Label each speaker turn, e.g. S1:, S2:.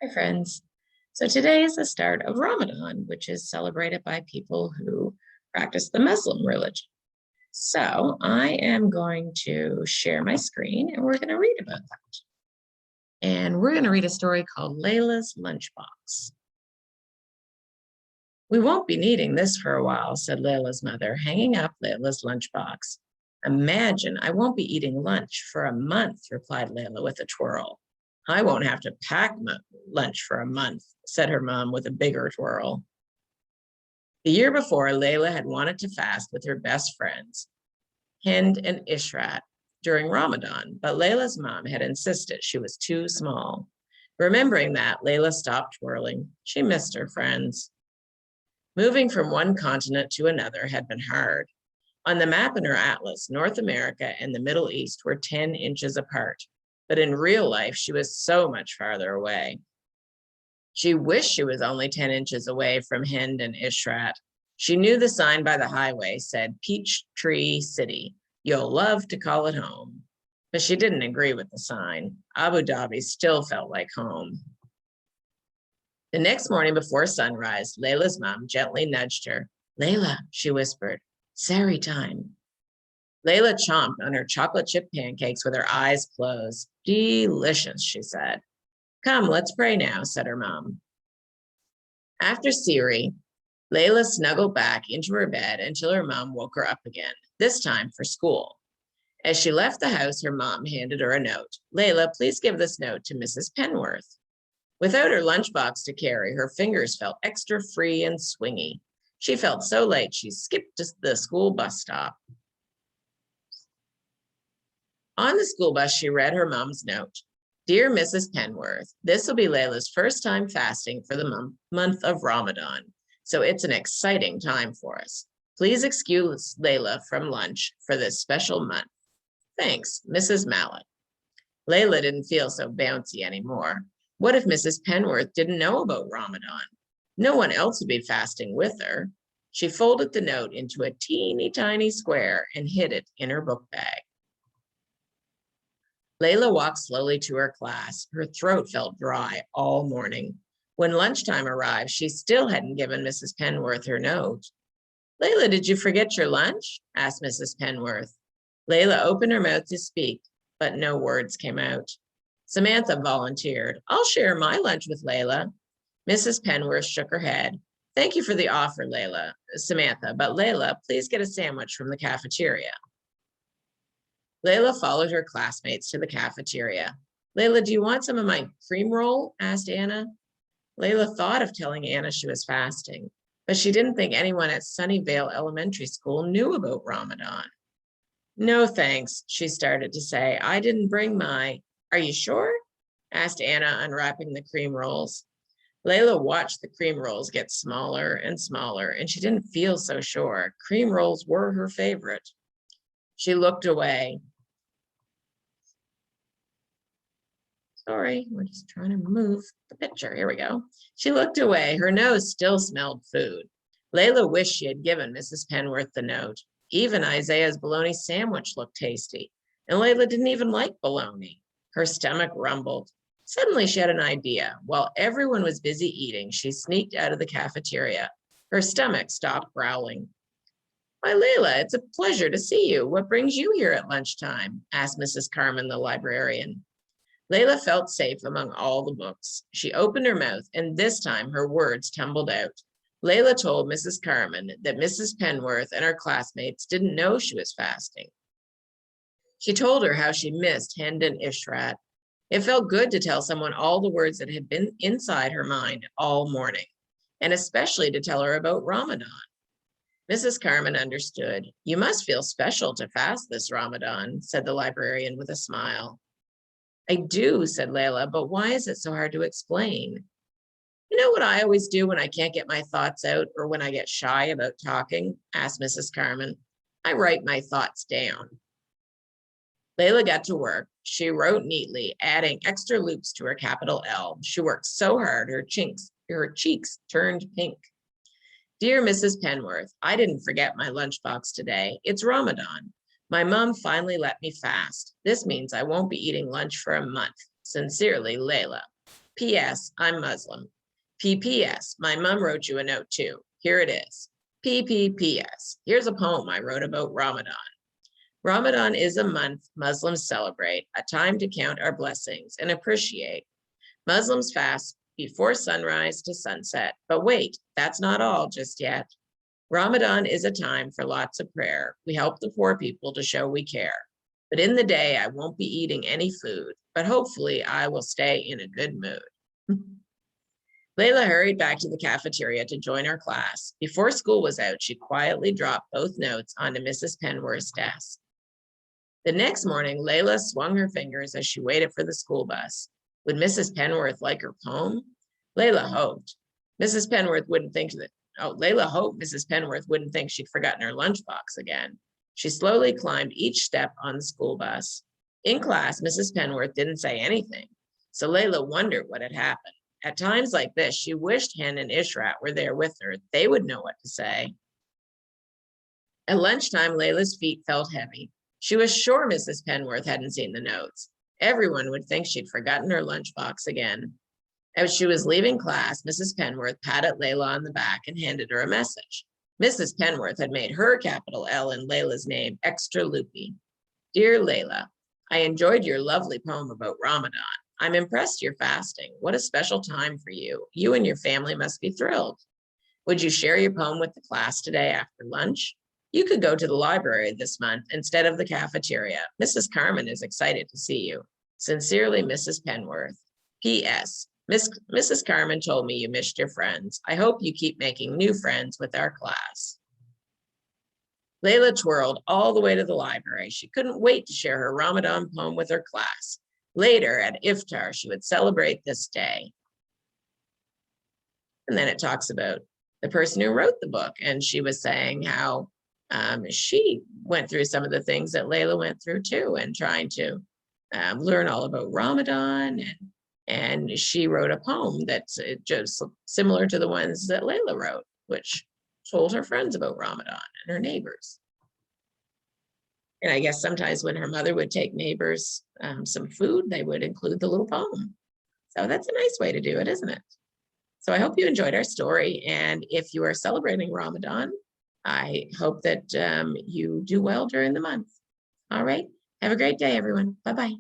S1: Hi, friends. So today is the start of Ramadan, which is celebrated by people who practice the Muslim religion. So I am going to share my screen and we're going to read about that. And we're going to read a story called Lailah's Lunchbox. We won't be needing this for a while, said Lailah's mother, hanging up Lailah's lunchbox. Imagine, I won't be eating lunch for a month, replied Lailah with a twirl. I won't have to pack lunch for a month, said her mom with a bigger twirl. The year before, Lailah had wanted to fast with her best friends, Hind and Ishrat, during Ramadan, but Lailah's mom had insisted she was too small. Remembering that, Lailah stopped twirling. She missed her friends. Moving from one continent to another had been hard. On the map in her atlas, North America and the Middle East were 10 inches apart, but in real life, she was so much farther away. She wished she was only 10 inches away from Hind and Ishrat. She knew the sign by the highway said Peachtree City. You'll love to call it home. But she didn't agree with the sign. Abu Dhabi still felt like home. The next morning before sunrise, Lailah's mom gently nudged her. Lailah, she whispered, Sari time. Lailah chomped on her chocolate chip pancakes with her eyes closed. Delicious, she said. Come, let's pray now, said her mom. After Siri, Lailah snuggled back into her bed until her mom woke her up again, this time for school. As she left the house, her mom handed her a note. Lailah, please give this note to Mrs. Penworth. Without her lunchbox to carry, her fingers felt extra free and swingy. She felt so late, she skipped to the school bus stop. On the school bus, she read her mom's note. Dear Mrs. Penworth, this will be Lailah's first time fasting for the month of Ramadan, so it's an exciting time for us. Please excuse Lailah from lunch for this special month. Thanks, Mrs. Mallet. Lailah didn't feel so bouncy anymore. What if Mrs. Penworth didn't know about Ramadan? No one else would be fasting with her. She folded the note into a teeny tiny square and hid it in her book bag. Lailah walked slowly to her class. Her throat felt dry all morning. When lunchtime arrived, she still hadn't given Mrs. Penworth her note. Lailah, did you forget your lunch? Asked Mrs. Penworth. Lailah opened her mouth to speak, but no words came out. Samantha volunteered. I'll share my lunch with Lailah. Mrs. Penworth shook her head. Thank you for the offer, Samantha, but Lailah, please get a sandwich from the cafeteria. Lailah followed her classmates to the cafeteria. Lailah, do you want some of my cream roll? Asked Anna. Lailah thought of telling Anna she was fasting, but she didn't think anyone at Sunnyvale Elementary School knew about Ramadan. No, thanks, she started to say. I didn't bring my... Are you sure? Asked Anna, unwrapping the cream rolls. Lailah watched the cream rolls get smaller and smaller, and she didn't feel so sure. Cream rolls were her favorite. She looked away. Sorry, we're just trying to move the picture. Here we go. She looked away. Her nose still smelled food. Lailah wished she had given Mrs. Penworth the note. Even Isaiah's bologna sandwich looked tasty, and Lailah didn't even like bologna. Her stomach rumbled. Suddenly she had an idea. While everyone was busy eating, she sneaked out of the cafeteria. Her stomach stopped growling. Why, Lailah, it's a pleasure to see you. What brings you here at lunchtime? Asked Mrs. Carmen, the librarian. Lailah felt safe among all the books. She opened her mouth, and this time her words tumbled out. Lailah told Mrs. Carmen that Mrs. Penworth and her classmates didn't know she was fasting. She told her how she missed Hind and Ishrat. It felt good to tell someone all the words that had been inside her mind all morning, and especially to tell her about Ramadan. Mrs. Carmen understood. You must feel special to fast this Ramadan, said the librarian with a smile. I do, said Lailah, but why is it so hard to explain? You know what I always do when I can't get my thoughts out or when I get shy about talking? Asked Mrs. Carmen. I write my thoughts down. Lailah got to work. She wrote neatly, adding extra loops to her capital L. She worked so hard, her cheeks turned pink. Dear Mrs. Penworth, I didn't forget my lunchbox today. It's Ramadan. My mom finally let me fast. This means I won't be eating lunch for a month. Sincerely, Lailah. P.S. I'm Muslim. P.P.S. My mom wrote you a note too. Here it is. P.P.P.S. Here's a poem I wrote about Ramadan. Ramadan is a month Muslims celebrate, a time to count our blessings and appreciate. Muslims fast before sunrise to sunset. But wait, that's not all just yet. Ramadan is a time for lots of prayer. We help the poor people to show we care. But in the day, I won't be eating any food, but hopefully I will stay in a good mood. Lailah hurried back to the cafeteria to join our class. Before school was out, she quietly dropped both notes onto Mrs. Penworth's desk. The next morning, Lailah swung her fingers as she waited for the school bus. Would Mrs. Penworth like her poem? Lailah hoped. Mrs. Penworth wouldn't think that. Lailah hoped Mrs. Penworth wouldn't think she'd forgotten her lunchbox again. She slowly climbed each step on the school bus. In class, Mrs. Penworth didn't say anything, so Lailah wondered what had happened. At times like this, she wished Hen and Ishrat were there with her. They would know what to say. At lunchtime, Lailah's feet felt heavy. She was sure Mrs. Penworth hadn't seen the notes. Everyone would think she'd forgotten her lunchbox again. As she was leaving class, Mrs. Penworth patted Lailah on the back and handed her a message. Mrs. Penworth had made her capital L in Lailah's name extra loopy. Dear Lailah, I enjoyed your lovely poem about Ramadan. I'm impressed you're fasting. What a special time for you. You and your family must be thrilled. Would you share your poem with the class today after lunch? You could go to the library this month instead of the cafeteria. Mrs. Carmen is excited to see you. Sincerely, Mrs. Penworth. P.S. Mrs. Carmen told me you missed your friends. I hope you keep making new friends with our class. Lailah twirled all the way to the library. She couldn't wait to share her Ramadan poem with her class. Later at iftar, she would celebrate this day. And then it talks about the person who wrote the book. And she was saying how she went through some of the things that Lailah went through too, and trying to learn all about Ramadan. And she wrote a poem that's just similar to the ones that Lailah wrote, which told her friends about Ramadan and her neighbors. And I guess sometimes when her mother would take neighbors some food, they would include the little poem. So that's a nice way to do it, isn't it? So I hope you enjoyed our story. And if you are celebrating Ramadan, I hope that you do well during the month. All right. Have a great day, everyone. Bye-bye.